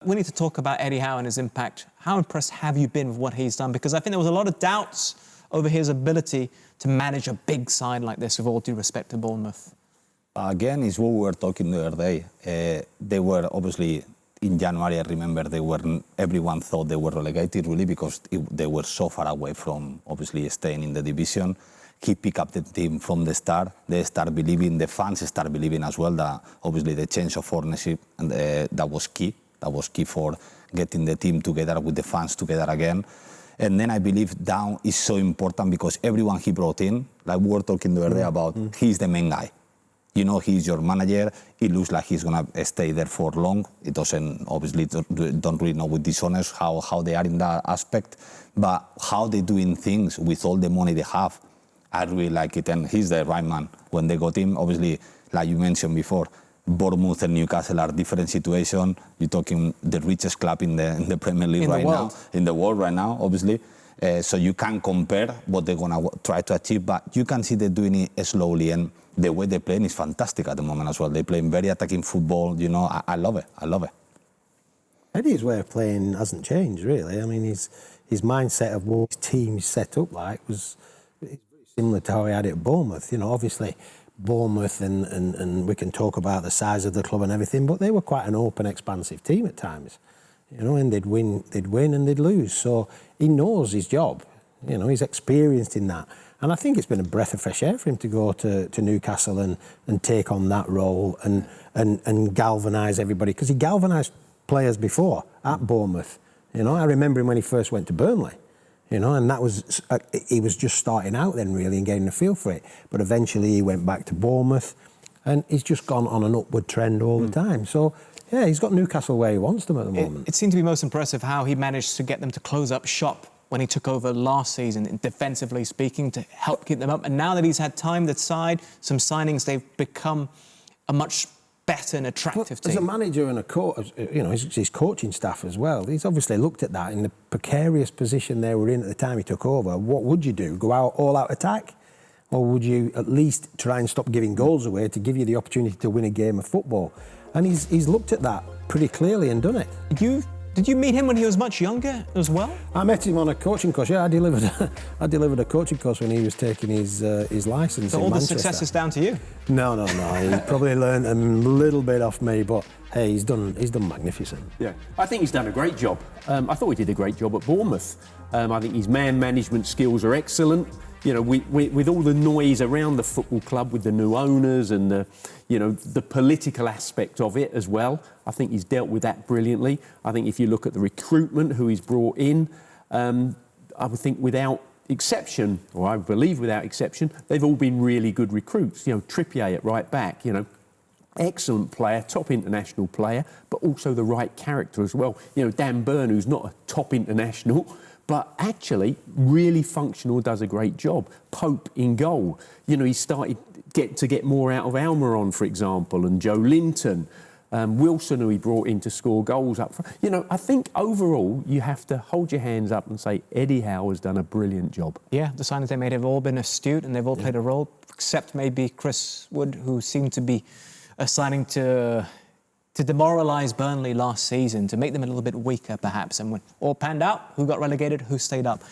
we need to talk about Eddie Howe and his impact. How impressed have you been with what he's done? Because I think there was a lot of doubts over his ability to manage a big side like this, with all due respect to Bournemouth. Again, it's what we were talking the other day. They were obviously, in January, I remember, everyone thought they were relegated, really, because they were so far away from, obviously, staying in the division. He picked up the team from the start. They start believing, the fans start believing as well, that obviously the change of ownership, and that was key. That was key for getting the team together, with the fans together again. And then I believe Down is so important because everyone he brought in, like we were talking the other day about, he's the main guy. You know, he's your manager. It looks like he's going to stay there for long. It doesn't, obviously, don't really know with these owners how they are in that aspect. But how they're doing things with all the money they have, I really like it. And he's the right man. When they got him, obviously, like you mentioned before, Bournemouth and Newcastle are different situations. You're talking the richest club in the Premier League right now, in the world right now, obviously. So you can't compare what they're going to try to achieve, but you can see they're doing it slowly, and the way they're playing is fantastic at the moment as well. They're playing very attacking football. You know, I love it. I love it. Eddie's way of playing hasn't changed, really. I mean, his mindset of what his team set up like was very similar to how he had it at Bournemouth. You know, obviously, Bournemouth, and we can talk about the size of the club and everything, but they were quite an open, expansive team at times. You know, and they'd win and they'd lose. So he knows his job. You know, he's experienced in that. And I think it's been a breath of fresh air for him to go to Newcastle and take on that role and galvanise everybody. Because he galvanised players before at Bournemouth. You know, I remember him when he first went to Burnley. You know, and that was, he was just starting out then, really, and getting a feel for it. But eventually he went back to Bournemouth, and he's just gone on an upward trend all the time. So, yeah, he's got Newcastle where he wants them at the moment. It seemed to be most impressive how he managed to get them to close up shop when he took over last season, defensively speaking, to help keep them up. And now that he's had time to decide, some signings, they've become a much better and attractive team. As a manager and a coach, you know, his coaching staff as well, he's obviously looked at that in the precarious position they were in at the time he took over. What would you do? Go out all-out attack? Or would you at least try and stop giving goals away to give you the opportunity to win a game of football? And he's looked at that pretty clearly and done it. Did you meet him when he was much younger as well? I met him on a coaching course. Yeah, I delivered a coaching course when he was taking his licence so in all Manchester. the success is down to you? No. He probably learned a little bit off me, but hey, he's done magnificent. Yeah, I think he's done a great job. I thought he did a great job at Bournemouth. I think his man management skills are excellent. You know, with all the noise around the football club, with the new owners and the political aspect of it as well, I think he's dealt with that brilliantly. I think if you look at the recruitment, who he's brought in, I would think without exception, or I believe without exception, they've all been really good recruits. You know, Trippier at right back, you know, excellent player, top international player, but also the right character as well. You know, Dan Burn, who's not a top international, but actually really functional, does a great job. Pope in goal. You know, he started to get more out of Almiron, for example, and Joe Linton. Wilson, who he brought in to score goals up front. You know, I think overall you have to hold your hands up and say Eddie Howe has done a brilliant job. Yeah, the signings they made have all been astute and they've all played a role, except maybe Chris Wood, who seemed to be assigning to demoralise Burnley last season, to make them a little bit weaker, perhaps. And when all panned out, who got relegated, who stayed up.